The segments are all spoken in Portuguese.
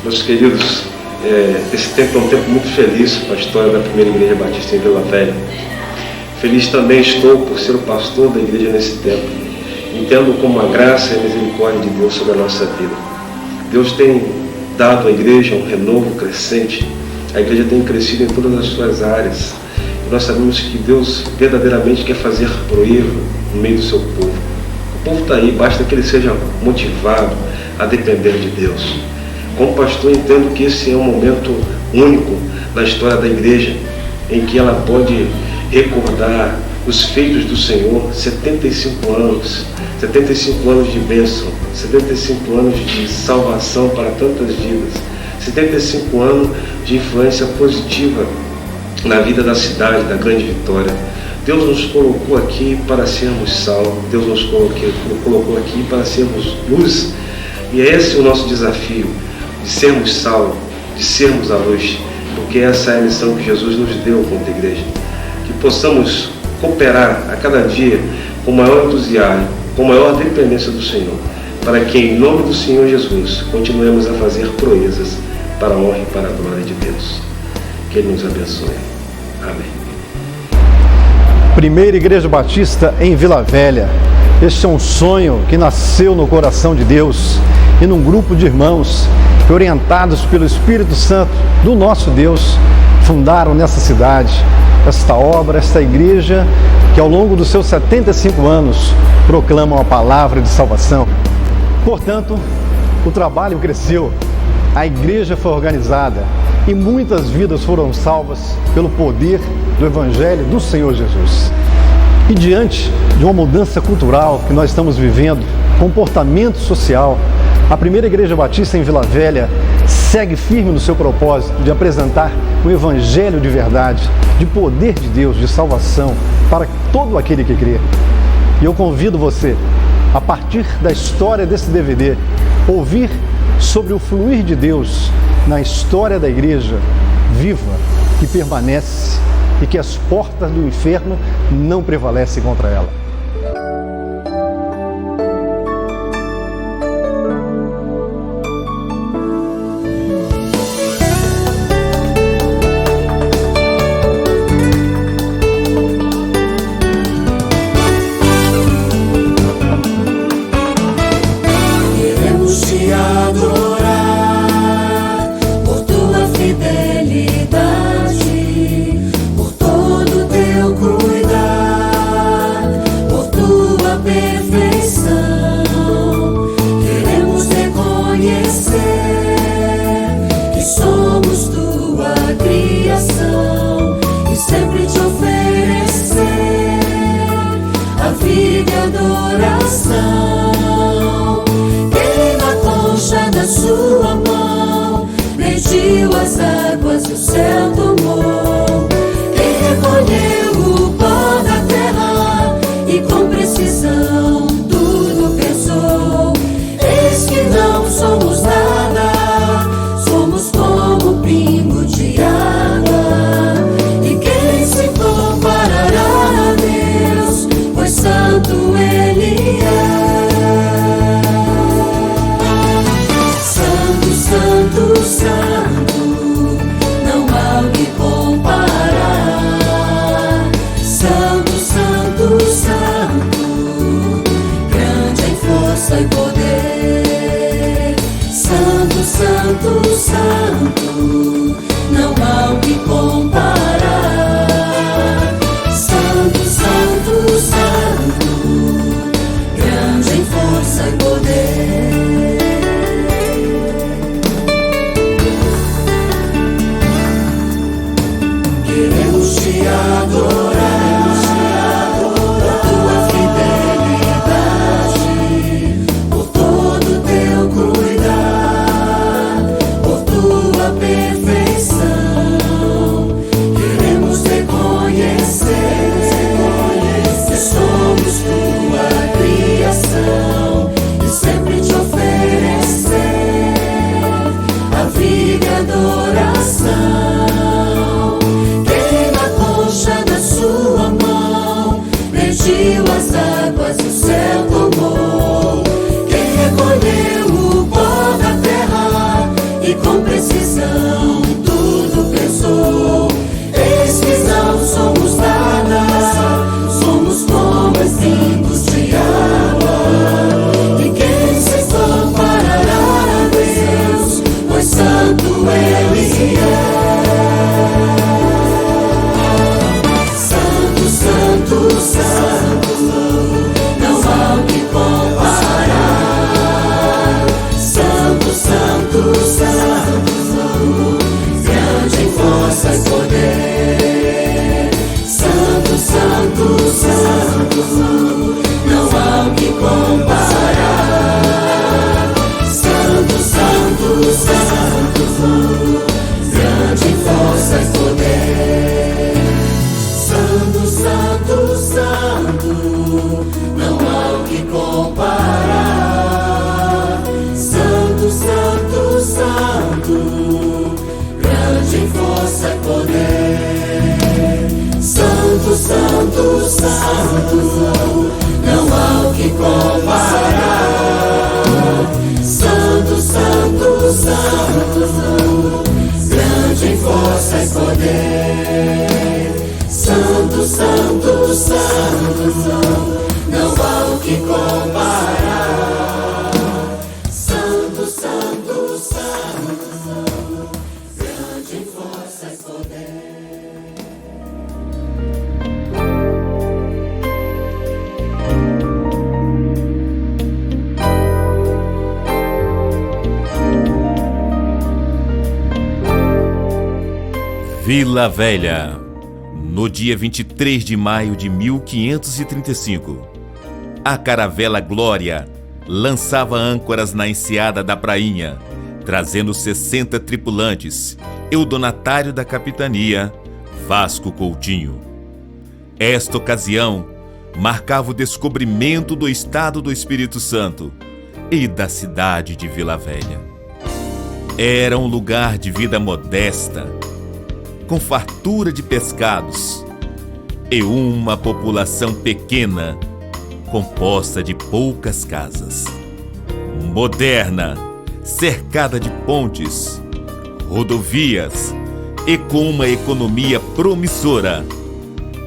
Meus queridos, esse tempo é um tempo muito feliz para a história da primeira igreja batista em Vila Velha. Feliz também estou por ser o pastor da igreja nesse tempo. Entendo como a graça e a misericórdia de Deus sobre a nossa vida. Deus tem dado à igreja um renovo crescente. A igreja tem crescido em todas as suas áreas. E nós sabemos que Deus verdadeiramente quer fazer proeza no meio do seu povo. O povo está aí, basta que ele seja motivado a depender de Deus. Como pastor, entendo que esse é um momento único na história da igreja, em que ela pode recordar os feitos do Senhor. 75 anos de bênção, 75 anos de salvação para tantas vidas, 75 anos de influência positiva na vida da cidade, da Grande Vitória. Deus nos colocou aqui para sermos sal, Deus nos colocou aqui para sermos luz, e esse é o nosso desafio, de sermos sal, de sermos a luz, porque essa é a missão que Jesus nos deu como igreja. Que possamos cooperar a cada dia com maior entusiasmo, com maior dependência do Senhor, para que em nome do Senhor Jesus continuemos a fazer proezas para a honra e para a glória de Deus. Que Ele nos abençoe. Amém. Primeira Igreja Batista em Vila Velha. Este é um sonho que nasceu no coração de Deus e num grupo de irmãos que, orientados pelo Espírito Santo do nosso Deus, fundaram nessa cidade esta obra, esta igreja que ao longo dos seus 75 anos proclamam a palavra de salvação. Portanto, o trabalho cresceu, a igreja foi organizada e muitas vidas foram salvas pelo poder do Evangelho do Senhor Jesus. E diante de uma mudança cultural que nós estamos vivendo, comportamento social, a Primeira Igreja Batista em Vila Velha segue firme no seu propósito de apresentar o Evangelho de verdade, de poder de Deus, de salvação para todo aquele que crê. E eu convido você, a partir da história desse DVD, ouvir sobre o fluir de Deus na história da igreja viva, que permanece e que as portas do inferno não prevalecem contra ela. Adoração, quem na concha da sua Santo, Santo, não há o que comparar. Santo, Santo, Santo, grande em força e poder. Santo, Santo, Santo, não há o que comparar. Santo, Santo, Santo, grande em força e poder. Vila Velha, no dia 23 de maio de 1535, a caravela Glória lançava âncoras na enseada da Prainha, trazendo 60 tripulantes e o donatário da capitania, Vasco Coutinho. Esta ocasião marcava o descobrimento do estado do Espírito Santo e da cidade de Vila Velha. Era um lugar de vida modesta, com fartura de pescados e uma população pequena, composta de poucas casas. Moderna, cercada de pontes, rodovias e com uma economia promissora,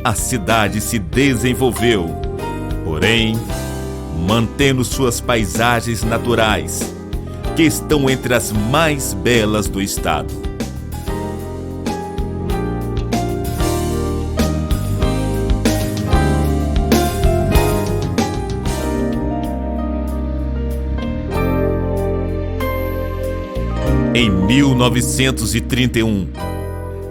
a cidade se desenvolveu, porém, mantendo suas paisagens naturais, que estão entre as mais belas do estado. Em 1931,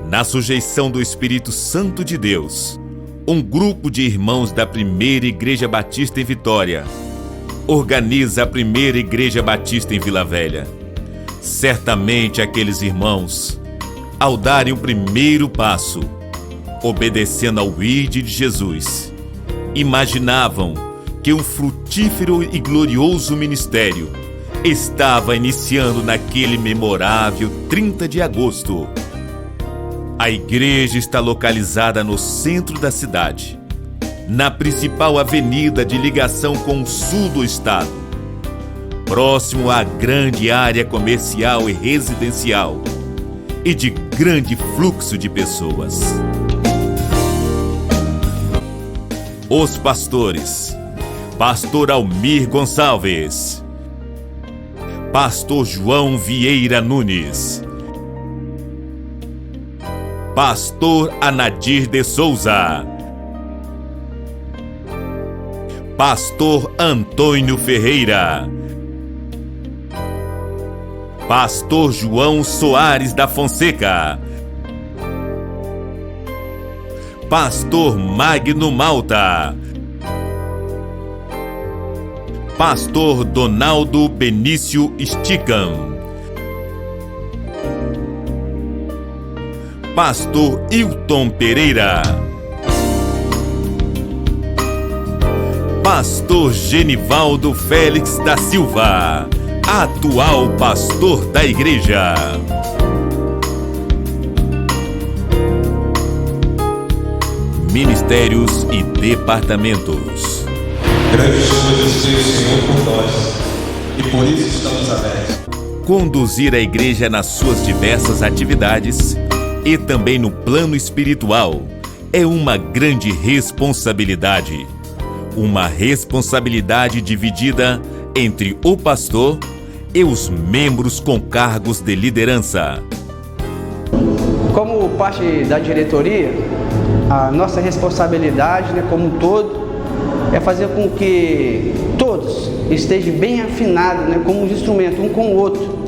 na sujeição do Espírito Santo de Deus, um grupo de irmãos da Primeira Igreja Batista em Vitória organiza a Primeira Igreja Batista em Vila Velha. Certamente aqueles irmãos, ao darem o primeiro passo, obedecendo ao ID de Jesus, imaginavam que um frutífero e glorioso ministério estava iniciando naquele memorável 30 de agosto. A igreja está localizada no centro da cidade, na principal avenida de ligação com o sul do estado, próximo à grande área comercial e residencial e de grande fluxo de pessoas. Os pastores: Pastor Almir Gonçalves, Pastor João Vieira Nunes, Pastor Anadir de Souza, Pastor Antônio Ferreira, Pastor João Soares da Fonseca, Pastor Magno Malta, Pastor Donaldo Benício Sticam, Pastor Hilton Pereira, Pastor Genivaldo Félix da Silva, atual pastor da igreja. Ministérios e departamentos. Grande chama de Deus, Senhor, por nós, e por isso estamos abertos. Conduzir a igreja nas suas diversas atividades e também no plano espiritual é uma grande responsabilidade. Uma responsabilidade dividida entre o pastor e os membros com cargos de liderança. Como parte da diretoria, a nossa responsabilidade, como um todo, é fazer com que todos estejam bem afinados, como um instrumento, um com o outro.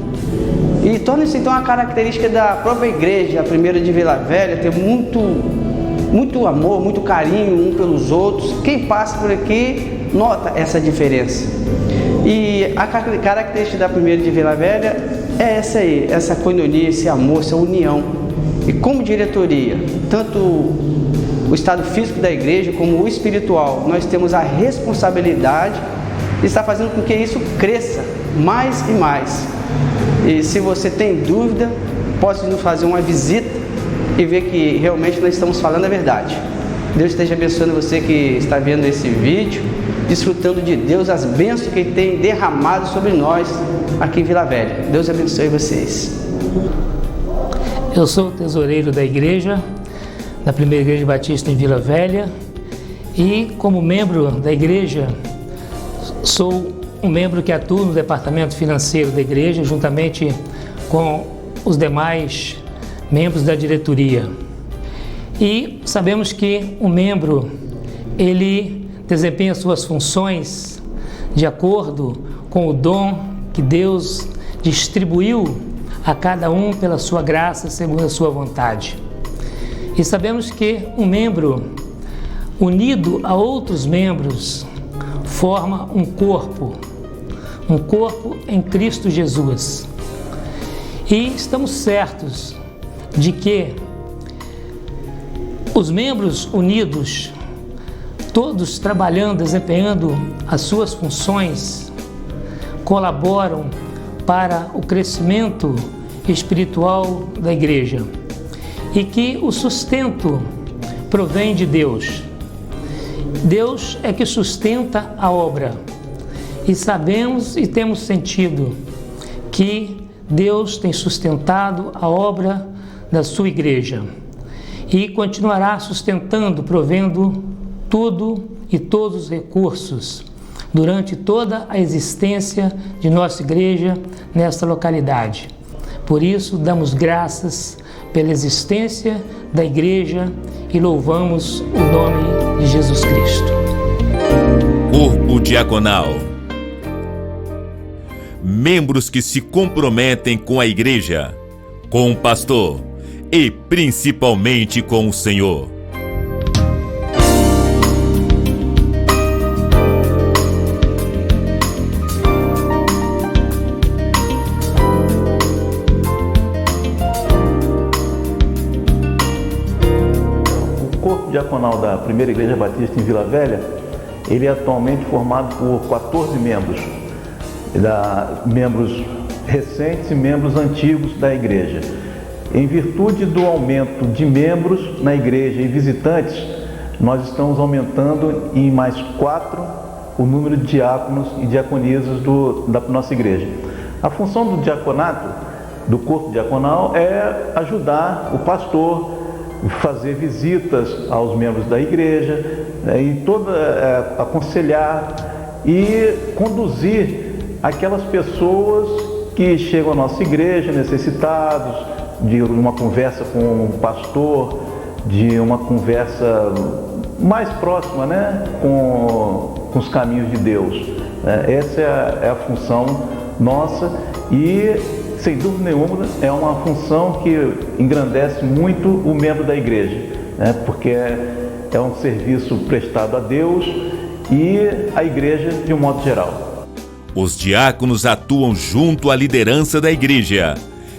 E torna-se então a característica da própria igreja, a primeira de Vila Velha, ter muito amor, muito carinho um pelos outros. Quem passa por aqui nota essa diferença. E a característica da primeira de Vila Velha é essa aí, essa coinonia, esse amor, essa união. E como diretoria, tanto o estado físico da igreja como o espiritual, nós temos a responsabilidade de estar fazendo com que isso cresça mais e mais. E se você tem dúvida, pode nos fazer uma visita e ver que realmente nós estamos falando a verdade. Deus esteja abençoando você que está vendo esse vídeo, desfrutando de Deus, as bênçãos que Ele tem derramado sobre nós aqui em Vila Velha. Deus abençoe vocês. Eu sou o tesoureiro da igreja, da Primeira Igreja Batista em Vila Velha, e como membro da igreja, sou um membro que atua no departamento financeiro da igreja, juntamente com os demais membros da diretoria. E sabemos que um membro, ele desempenha suas funções de acordo com o dom que Deus distribuiu a cada um pela sua graça, segundo a sua vontade. E sabemos que um membro unido a outros membros forma um corpo em Cristo Jesus. E estamos certos de que os membros unidos, todos trabalhando, desempenhando as suas funções, colaboram para o crescimento espiritual da igreja, e que o sustento provém de Deus. Deus é que sustenta a obra, e sabemos e temos sentido que Deus tem sustentado a obra da sua igreja e continuará sustentando, provendo tudo e todos os recursos durante toda a existência de nossa igreja nesta localidade. Por isso, damos graças pela existência da igreja e louvamos o nome de Jesus Cristo. Corpo diaconal. Membros que se comprometem com a igreja, com o pastor e principalmente com o Senhor. Diaconal da Primeira Igreja Batista em Vila Velha, ele é atualmente formado por 14 membros, membros recentes e membros antigos da igreja. Em virtude do aumento de membros na igreja e visitantes, nós estamos aumentando em mais 4 o número de diáconos e diaconisas da nossa igreja. A função do diaconato, do corpo diaconal, é ajudar o pastor, fazer visitas aos membros da igreja, e aconselhar e conduzir aquelas pessoas que chegam à nossa igreja necessitados de uma conversa com o pastor, de uma conversa mais próxima, com os caminhos de Deus. Essa é a função nossa e, sem dúvida nenhuma, é uma função que engrandece muito o membro da igreja, porque é um serviço prestado a Deus e à igreja de um modo geral. Os diáconos atuam junto à liderança da igreja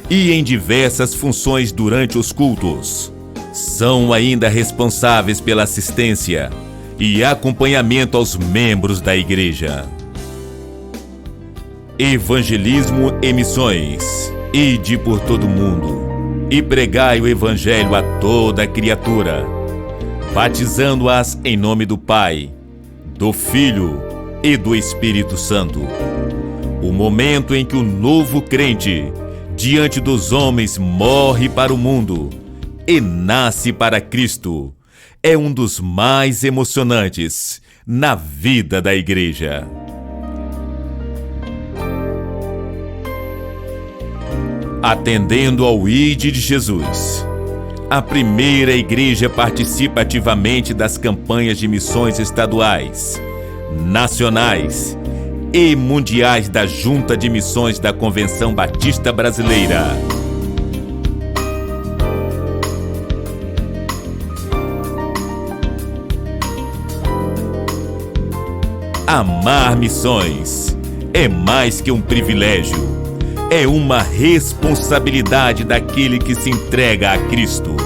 e em diversas funções durante os cultos. São ainda responsáveis pela assistência e acompanhamento aos membros da igreja. Evangelismo e missões. Ide por todo mundo e pregai o evangelho a toda criatura, batizando-as em nome do Pai, do Filho e do Espírito Santo. O momento em que o novo crente, diante dos homens, morre para o mundo e nasce para Cristo, é um dos mais emocionantes na vida da igreja. Atendendo ao ID de Jesus, a primeira igreja participa ativamente das campanhas de missões estaduais, nacionais e mundiais da Junta de Missões da Convenção Batista Brasileira. Amar missões é mais que um privilégio. É uma responsabilidade daquele que se entrega a Cristo.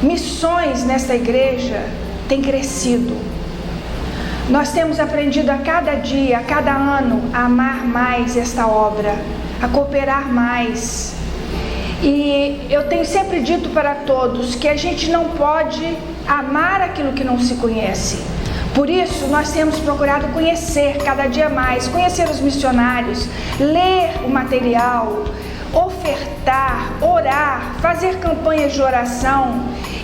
Missões nesta igreja têm crescido. Nós temos aprendido a cada dia, a cada ano, a amar mais esta obra, a cooperar mais. E eu tenho sempre dito para todos que a gente não pode amar aquilo que não se conhece. Por isso, nós temos procurado conhecer cada dia mais, conhecer os missionários, ler o material, ofertar, orar, fazer campanhas de oração.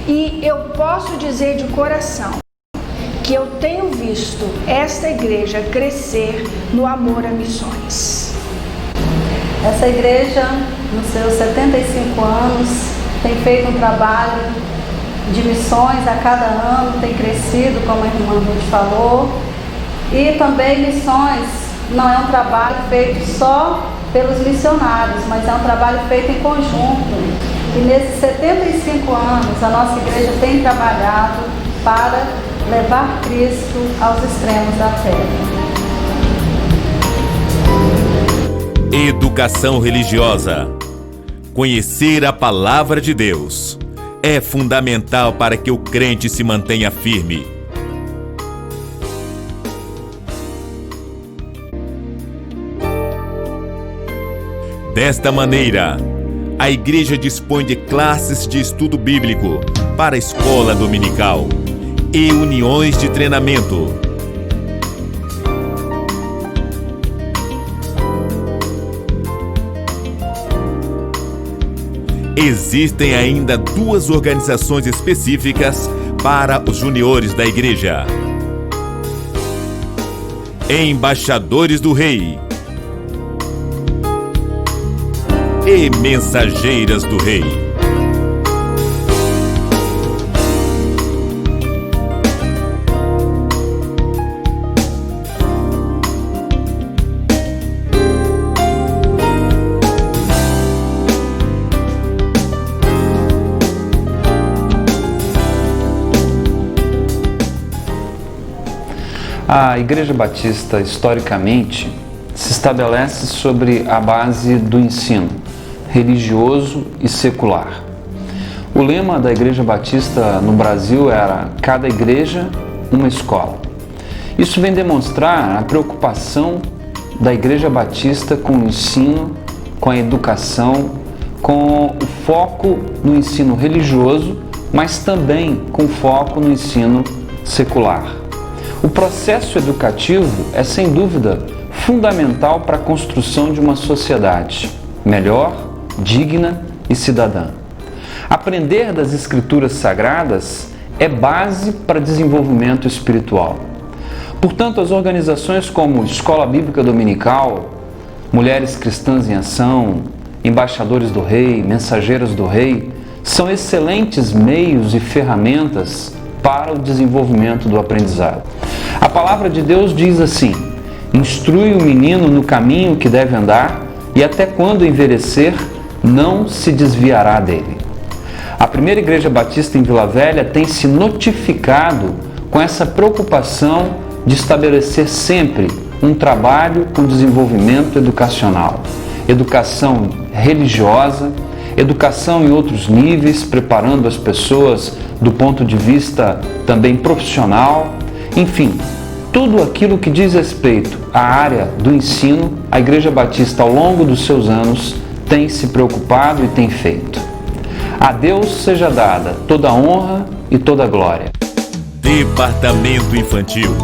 E eu posso dizer de coração que eu tenho visto esta igreja crescer no amor a missões. Essa igreja, nos seus 75 anos, tem feito um trabalho de missões a cada ano, tem crescido, como a irmã Ruth falou. E também missões não é um trabalho feito só pelos missionários, mas é um trabalho feito em conjunto. E nesses 75 anos, a nossa igreja tem trabalhado para levar Cristo aos extremos da terra. Educação religiosa. Conhecer a palavra de Deus é fundamental para que o crente se mantenha firme. Desta maneira, a igreja dispõe de classes de estudo bíblico para a escola dominical e uniões de treinamento. Existem ainda 2 organizações específicas para os juniores da igreja: Embaixadores do Rei e Mensageiras do Rei. A Igreja Batista, historicamente, se estabelece sobre a base do ensino religioso e secular. O lema da Igreja Batista no Brasil era "Cada igreja, uma escola". Isso vem demonstrar a preocupação da Igreja Batista com o ensino, com a educação, com o foco no ensino religioso, mas também com foco no ensino secular. O processo educativo é, sem dúvida, fundamental para a construção de uma sociedade melhor, digna e cidadã. Aprender das Escrituras Sagradas é base para desenvolvimento espiritual. Portanto, as organizações como Escola Bíblica Dominical, Mulheres Cristãs em Ação, Embaixadores do Rei, Mensageiras do Rei, são excelentes meios e ferramentas para o desenvolvimento do aprendizado. A palavra de Deus diz assim: instrui o menino no caminho que deve andar, e até quando envelhecer, não se desviará dele. A primeira Igreja Batista em Vila Velha tem se notificado com essa preocupação de estabelecer sempre um trabalho com desenvolvimento educacional, educação religiosa, educação em outros níveis, preparando as pessoas do ponto de vista também profissional, enfim, tudo aquilo que diz respeito à área do ensino, a Igreja Batista ao longo dos seus anos tem se preocupado e tem feito. A Deus seja dada toda a honra e toda a glória. Departamento Infantil.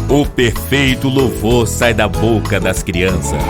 O perfeito louvor sai da boca das crianças.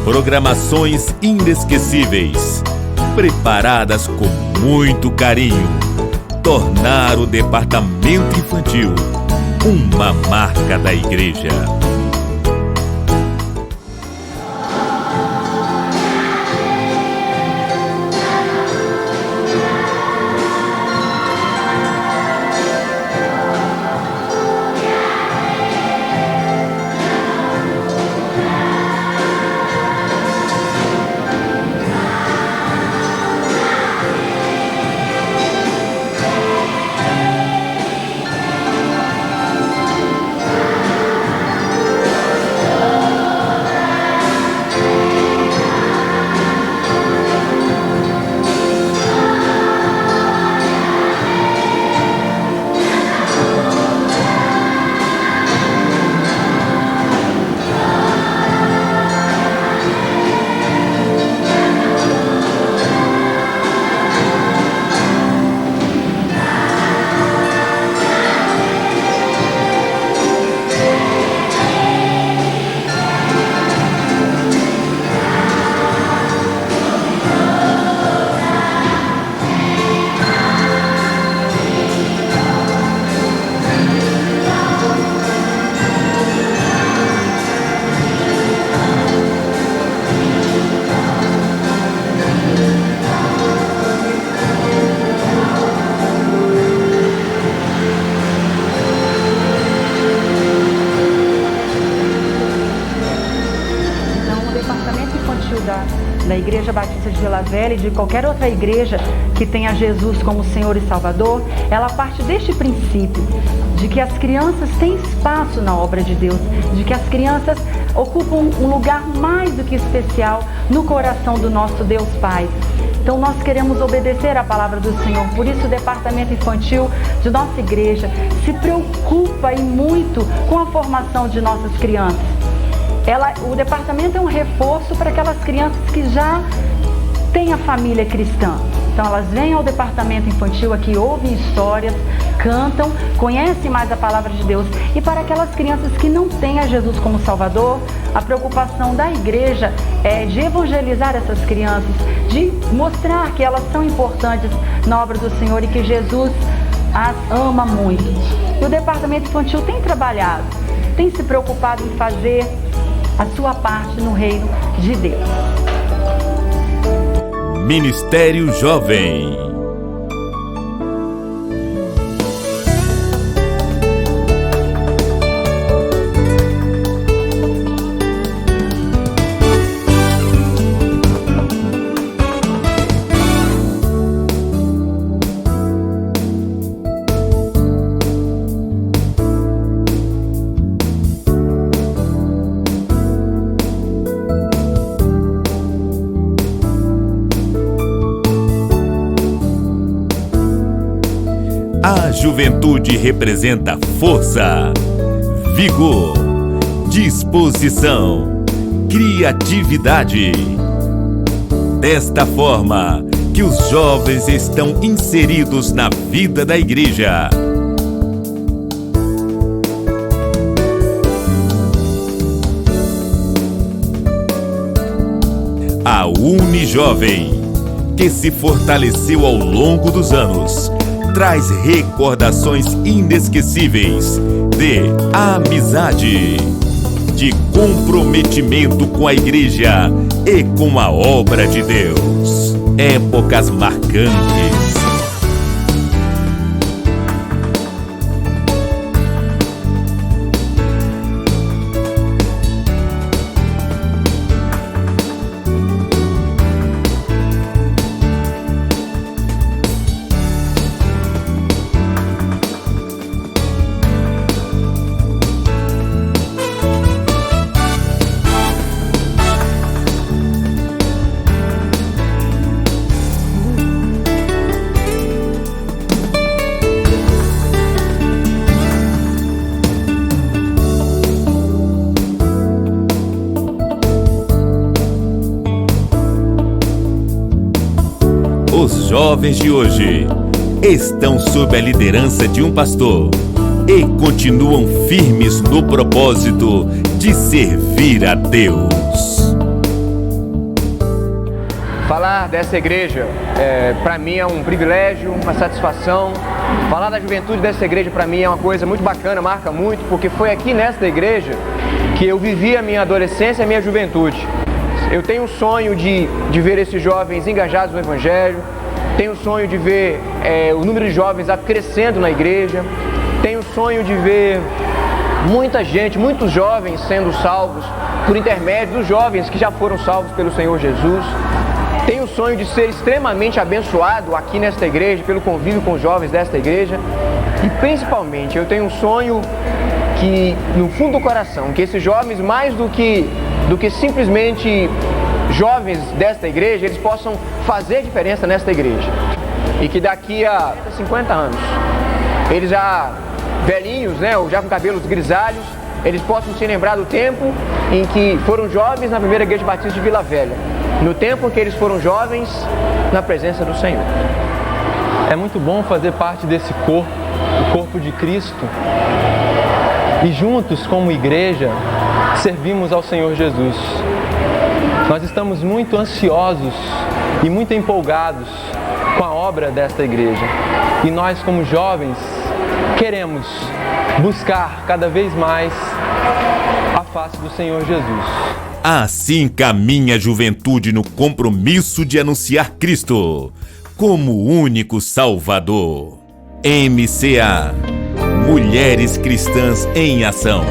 Programações inesquecíveis, preparadas com muito carinho, tornar o departamento infantil uma marca da igreja. Da Igreja Batista de Vila Velha e de qualquer outra igreja que tenha Jesus como Senhor e Salvador, ela parte deste princípio de que as crianças têm espaço na obra de Deus, de que as crianças ocupam um lugar mais do que especial no coração do nosso Deus Pai. Então nós queremos obedecer à palavra do Senhor, por isso o departamento infantil de nossa igreja se preocupa e muito com a formação de nossas crianças. O departamento é um reforço para aquelas crianças que já têm a família cristã. Então elas vêm ao departamento infantil aqui, ouvem histórias, cantam, conhecem mais a palavra de Deus. E para aquelas crianças que não têm a Jesus como Salvador, a preocupação da igreja é de evangelizar essas crianças, de mostrar que elas são importantes na obra do Senhor e que Jesus as ama muito. E o departamento infantil tem trabalhado, tem se preocupado em fazer a sua parte no reino de Deus. Ministério Jovem. A juventude representa força, vigor, disposição, criatividade. Desta forma que os jovens estão inseridos na vida da igreja. A A Unijovem, que se fortaleceu ao longo dos anos, traz recordações inesquecíveis de amizade, de comprometimento com a igreja e com a obra de Deus. Épocas marcantes. Os jovens de hoje estão sob a liderança de um pastor e continuam firmes no propósito de servir a Deus. Falar dessa igreja, para mim é um privilégio, uma satisfação. Falar da juventude dessa igreja para mim é uma coisa muito bacana, marca muito, porque foi aqui nesta igreja que eu vivi a minha adolescência e a minha juventude. Eu tenho um sonho de ver esses jovens engajados no Evangelho, tenho um sonho de ver o número de jovens crescendo na igreja, tenho um sonho de ver muita gente, muitos jovens sendo salvos por intermédio dos jovens que já foram salvos pelo Senhor Jesus. Tenho o sonho de ser extremamente abençoado aqui nesta igreja, pelo convívio com os jovens desta igreja. E principalmente eu tenho um sonho que, no fundo do coração, que esses jovens, mais do que simplesmente jovens desta igreja, eles possam fazer diferença nesta igreja. E que daqui a 50 anos, eles já velhinhos, ou já com cabelos grisalhos, eles possam se lembrar do tempo em que foram jovens na primeira igreja batista de Vila Velha, no tempo em que eles foram jovens na presença do Senhor. É muito bom fazer parte desse corpo, o corpo de Cristo, e juntos, como igreja, servimos ao Senhor Jesus. Nós estamos muito ansiosos e muito empolgados com a obra desta igreja. E nós, como jovens, queremos buscar cada vez mais a face do Senhor Jesus. Assim caminha a juventude no compromisso de anunciar Cristo como o único Salvador. MCA, Mulheres Cristãs em Ação.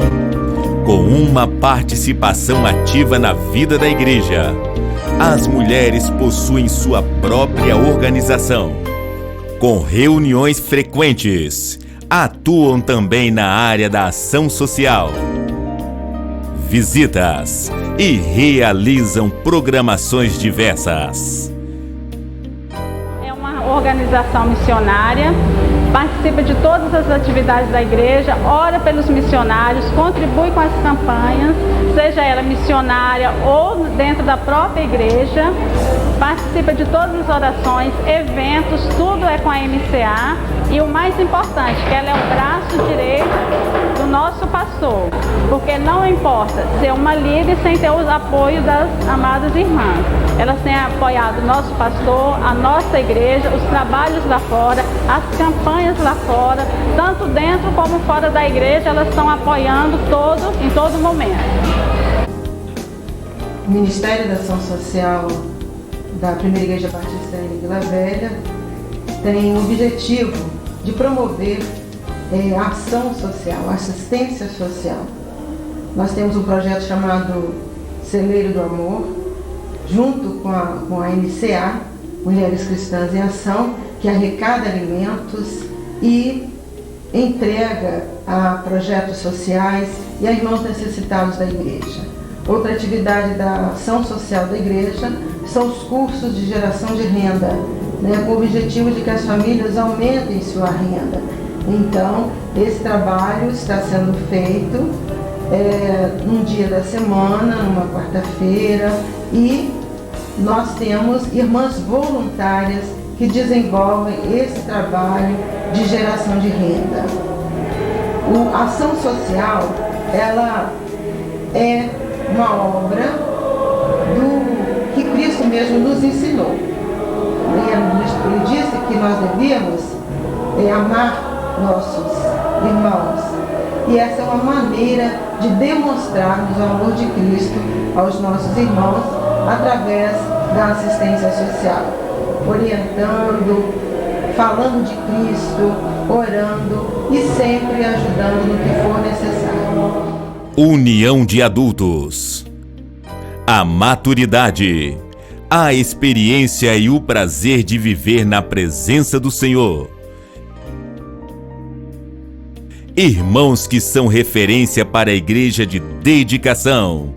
Com uma participação ativa na vida da igreja, as mulheres possuem sua própria organização. Com reuniões frequentes, atuam também na área da ação social, visitas e realizam programações diversas. É uma organização missionária, participa de todas as atividades da igreja, ora pelos missionários, contribui com as campanhas, seja ela missionária ou dentro da própria igreja, participa de todas as orações, eventos, tudo é com a MCA. E o mais importante, que ela é o braço direito do nosso pastor, porque não importa ser uma líder sem ter o apoio das amadas irmãs. Elas têm apoiado o nosso pastor, a nossa igreja, os trabalhos lá fora, as campanhas lá fora, tanto dentro como fora da igreja, elas estão apoiando em todo momento. O Ministério da Ação Social da Primeira Igreja Batista em Vila Velha tem o objetivo de promover a ação social, a assistência social. Nós temos um projeto chamado Celeiro do Amor, junto com a MCA, Mulheres Cristãs em Ação, que arrecada alimentos e entrega a projetos sociais e a irmãos necessitados da igreja. Outra atividade da ação social da igreja são os cursos de geração de renda, com o objetivo de que as famílias aumentem sua renda. Então, esse trabalho está sendo feito num dia da semana, numa quarta-feira, e nós temos irmãs voluntárias que desenvolvem esse trabalho de geração de renda. A ação social, ela é uma obra do que Cristo mesmo nos ensinou. Ele disse que nós devíamos amar nossos irmãos. E essa é uma maneira de demonstrarmos o amor de Cristo aos nossos irmãos através da assistência social, orientando, falando de Cristo, orando e sempre ajudando no que for necessário. União de adultos. A maturidade, a experiência e o prazer de viver na presença do Senhor. Irmãos que são referência para a igreja de dedicação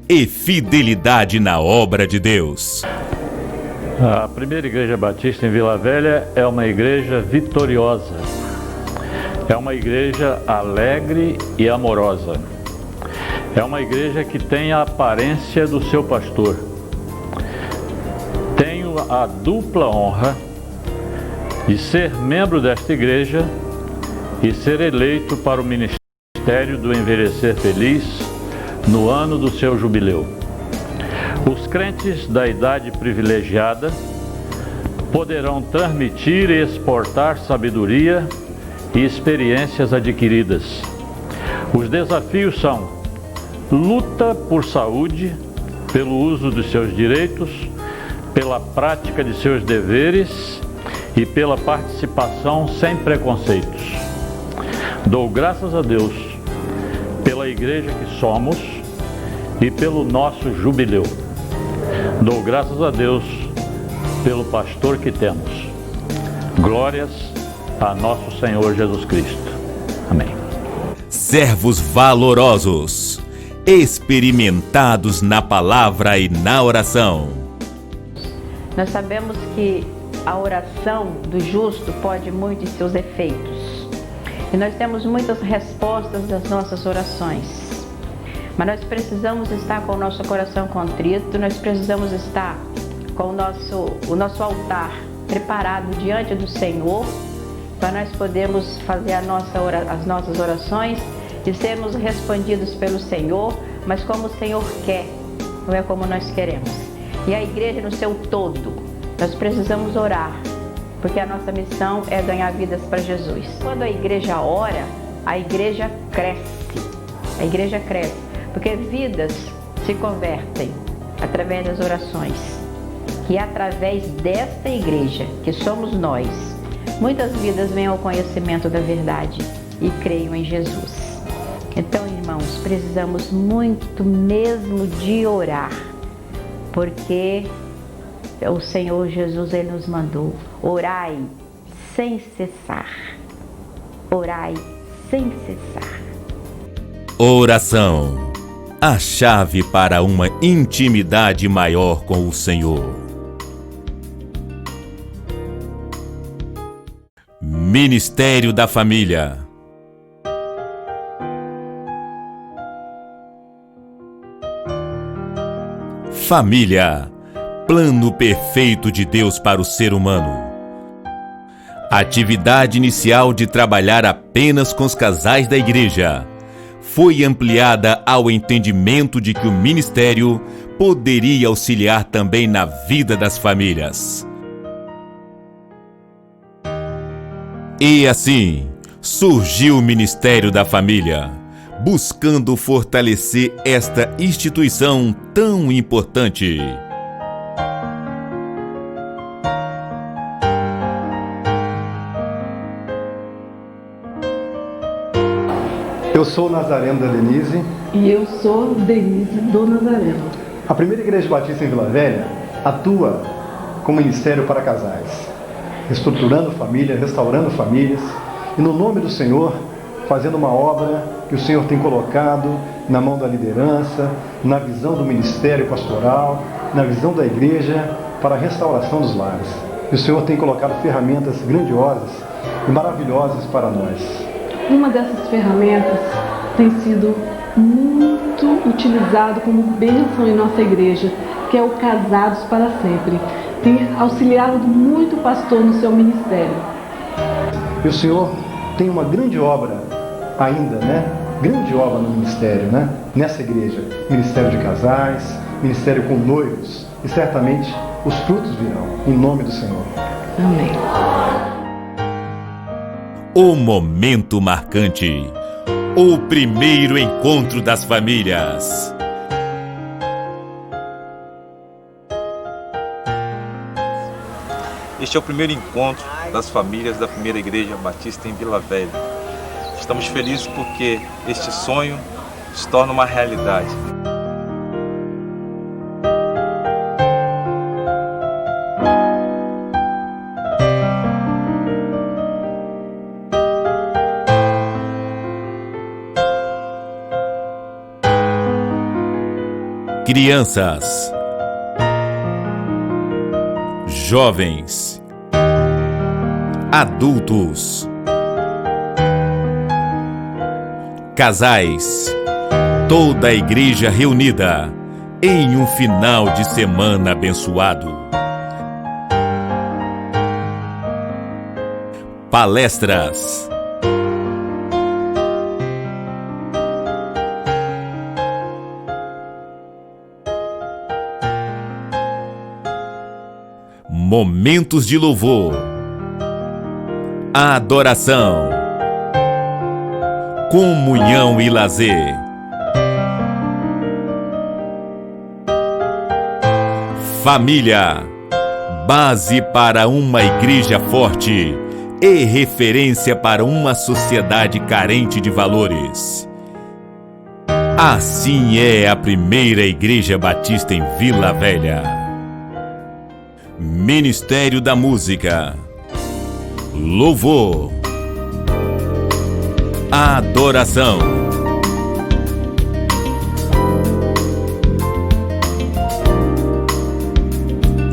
e fidelidade na obra de Deus. A primeira igreja batista em Vila Velha é uma igreja vitoriosa. É uma igreja alegre e amorosa. É uma igreja que tem a aparência do seu pastor. Tenho a dupla honra de ser membro desta igreja e ser eleito para o Ministério do Envelhecer Feliz no ano do seu jubileu. Os crentes da idade privilegiada poderão transmitir e exportar sabedoria e experiências adquiridas. Os desafios são luta por saúde, pelo uso dos seus direitos, pela prática de seus deveres e pela participação sem preconceitos. Dou graças a Deus pela igreja que somos e pelo nosso jubileu. Dou graças a Deus pelo pastor que temos. Glórias a nosso Senhor Jesus Cristo. Amém. Servos valorosos, experimentados na palavra e na oração. Nós sabemos que a oração do justo pode muito em seus efeitos. E nós temos muitas respostas das nossas orações. Mas nós precisamos estar com o nosso coração contrito, nós precisamos estar com o nosso altar preparado diante do Senhor, para nós podermos fazer as nossas orações e sermos respondidos pelo Senhor, mas como o Senhor quer, não é como nós queremos. E a igreja no seu todo, nós precisamos orar, porque a nossa missão é ganhar vidas para Jesus. Quando a igreja ora, a igreja cresce. A igreja cresce, porque vidas se convertem através das orações. E através desta igreja, que somos nós, muitas vidas vêm ao conhecimento da verdade e creiam em Jesus. Então, irmãos, precisamos muito mesmo de orar, porque o Senhor Jesus, Ele nos mandou: orai sem cessar. Orai sem cessar. Oração, a chave para uma intimidade maior com o Senhor. Ministério da Família. Família, plano perfeito de Deus para o ser humano. Atividade inicial de trabalhar apenas com os casais da igreja foi ampliada ao entendimento de que o ministério poderia auxiliar também na vida das famílias. E assim, surgiu o Ministério da Família, buscando fortalecer esta instituição tão importante. Eu sou Nazareno da Denise. E eu sou Denise do Nazareno. A primeira igreja batista em Vila Velha atua com ministério para casais, estruturando família, restaurando famílias e, no nome do Senhor, fazendo uma obra que o Senhor tem colocado na mão da liderança, na visão do ministério pastoral, na visão da igreja para a restauração dos lares. E o Senhor tem colocado ferramentas grandiosas e maravilhosas para nós. Uma dessas ferramentas tem sido muito utilizado como bênção em nossa igreja, que é o Casados para Sempre. Tem auxiliado muito o pastor no seu ministério. E o Senhor tem uma grande obra ainda, né? Grande obra no ministério, né? Nessa igreja. Ministério de casais, ministério com noivos e certamente os frutos virão, em nome do Senhor. Amém. O momento marcante. O primeiro encontro das famílias. Este é o primeiro encontro das famílias da Primeira Igreja Batista em Vila Velha. Estamos felizes porque este sonho se torna uma realidade. Crianças, jovens, adultos, casais, toda a igreja reunida em um final de semana abençoado. Palestras, momentos de louvor, adoração, comunhão e lazer. Família, base para uma igreja forte e referência para uma sociedade carente de valores. Assim é a Primeira Igreja Batista em Vila Velha. Ministério da Música, Louvor, Adoração.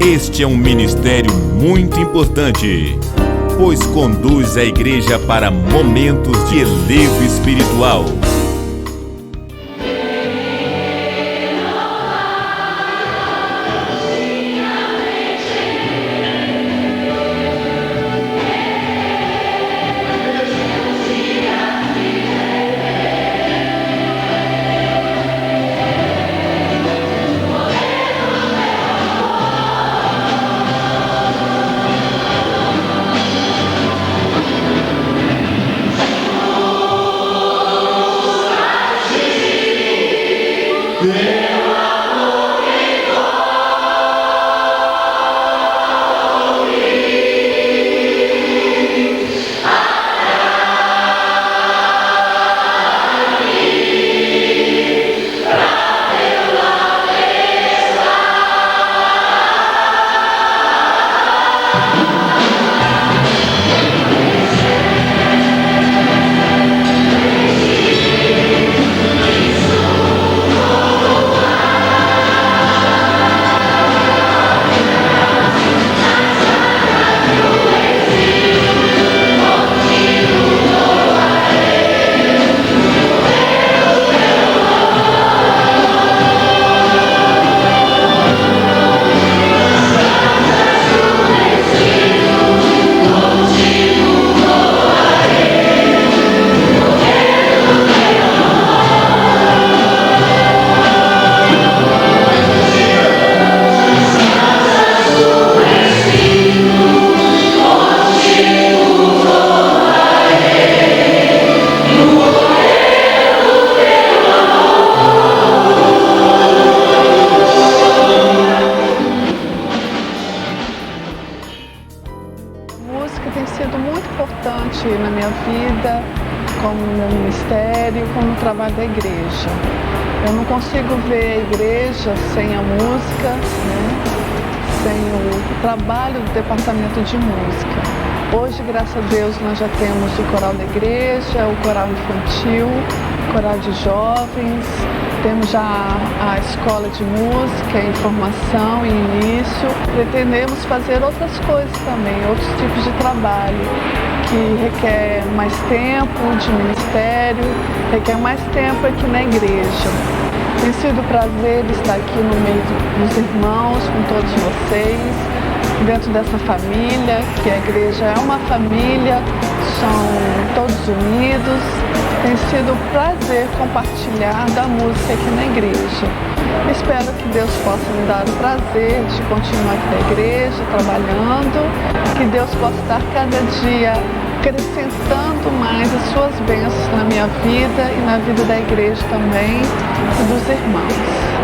Este é um ministério muito importante, pois conduz a igreja para momentos de elevo espiritual. na minha vida, como no meu ministério, como no trabalho da igreja. Eu não consigo ver a igreja sem a música, né? Sem o trabalho do departamento de música. Hoje, graças a Deus, nós já temos o coral da igreja, o coral infantil, o coral de jovens, temos já a escola de música, informação e início. Pretendemos fazer outras coisas também, outros tipos de trabalho, que requer mais tempo de ministério, requer mais tempo aqui na igreja. Tem sido um prazer estar aqui no meio dos irmãos, com todos vocês, dentro dessa família, que a igreja é uma família, são todos unidos. Tem sido um prazer compartilhar da música aqui na igreja. espero que Deus possa me dar o prazer de continuar aqui na igreja, trabalhando, que Deus possa estar cada dia acrescentando mais as suas bênçãos na minha vida e na vida da igreja também e dos irmãos.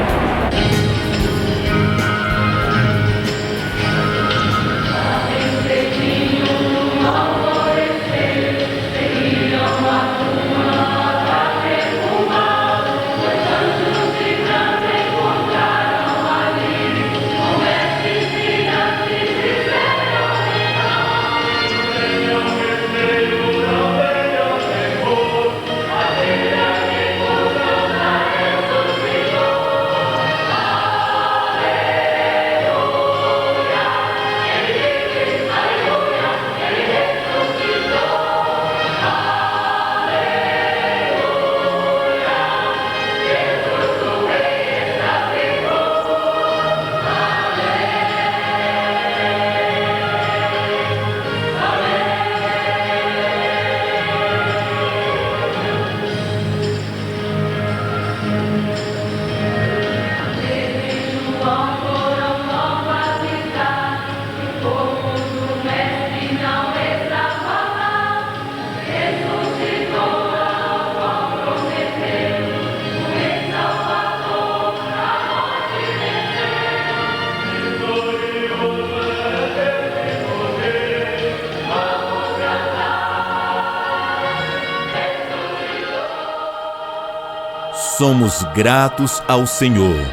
Somos gratos ao Senhor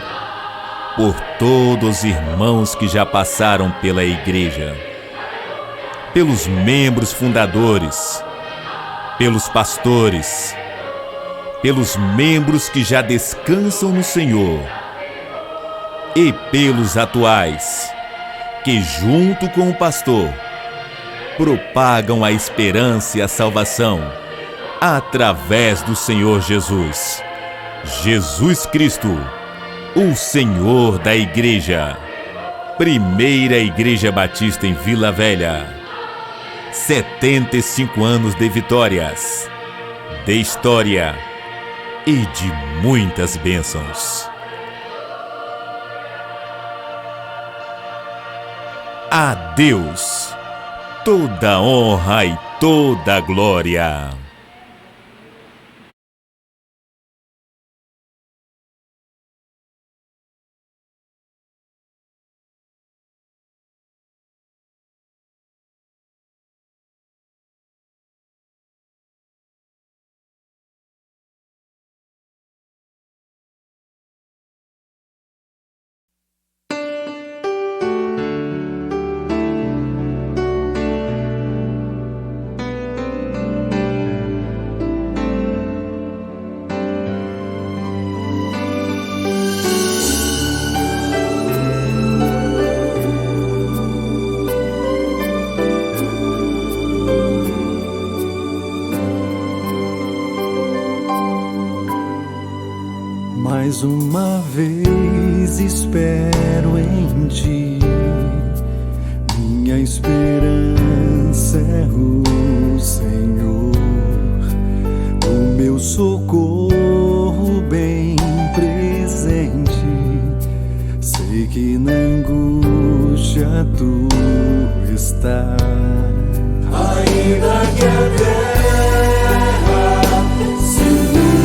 por todos os irmãos que já passaram pela igreja, pelos membros fundadores, pelos pastores, pelos membros que já descansam no Senhor e pelos atuais, que junto com o pastor propagam a esperança e a salvação através do Senhor Jesus. Jesus Cristo, o Senhor da Igreja. Primeira Igreja Batista em Vila Velha. 75 anos de vitórias, de história e de muitas bênçãos. A Deus toda honra e toda glória. Mais uma vez espero em ti, minha esperança é o Senhor, o meu socorro bem presente. Sei que na angústia tu estás, ainda que a terra se mude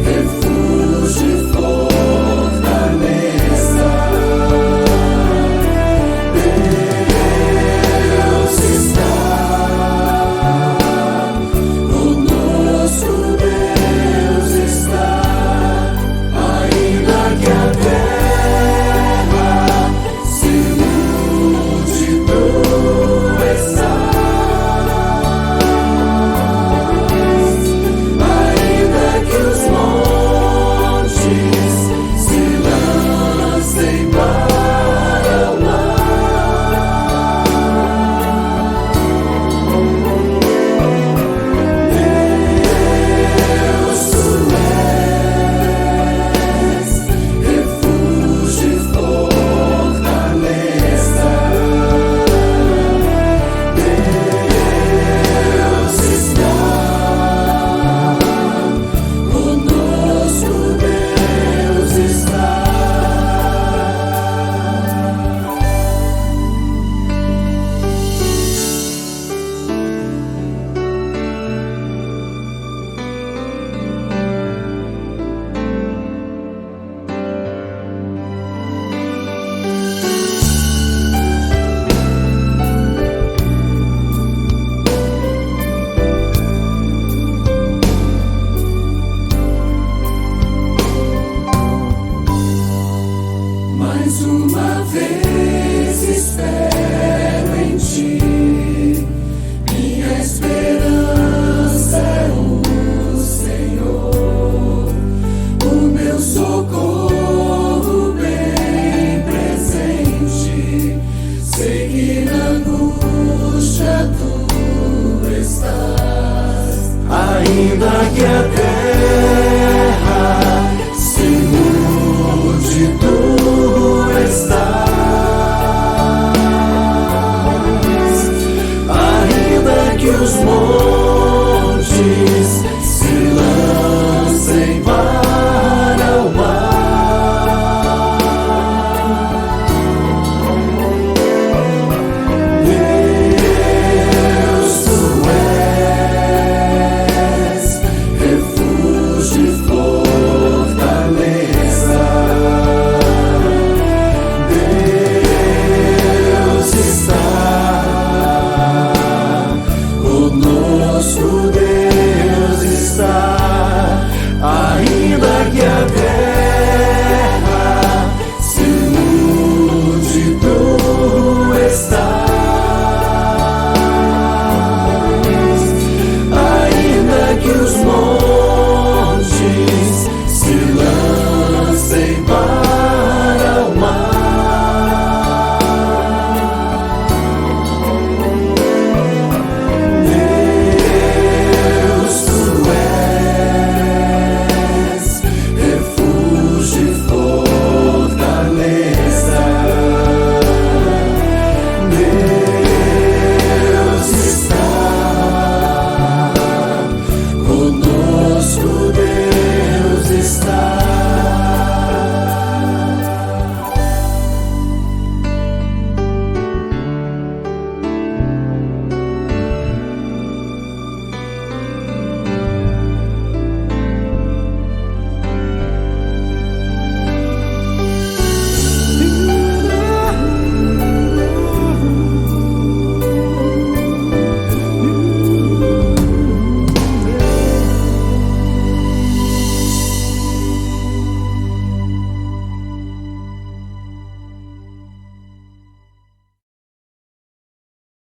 if angústia tu estás, ainda que a terra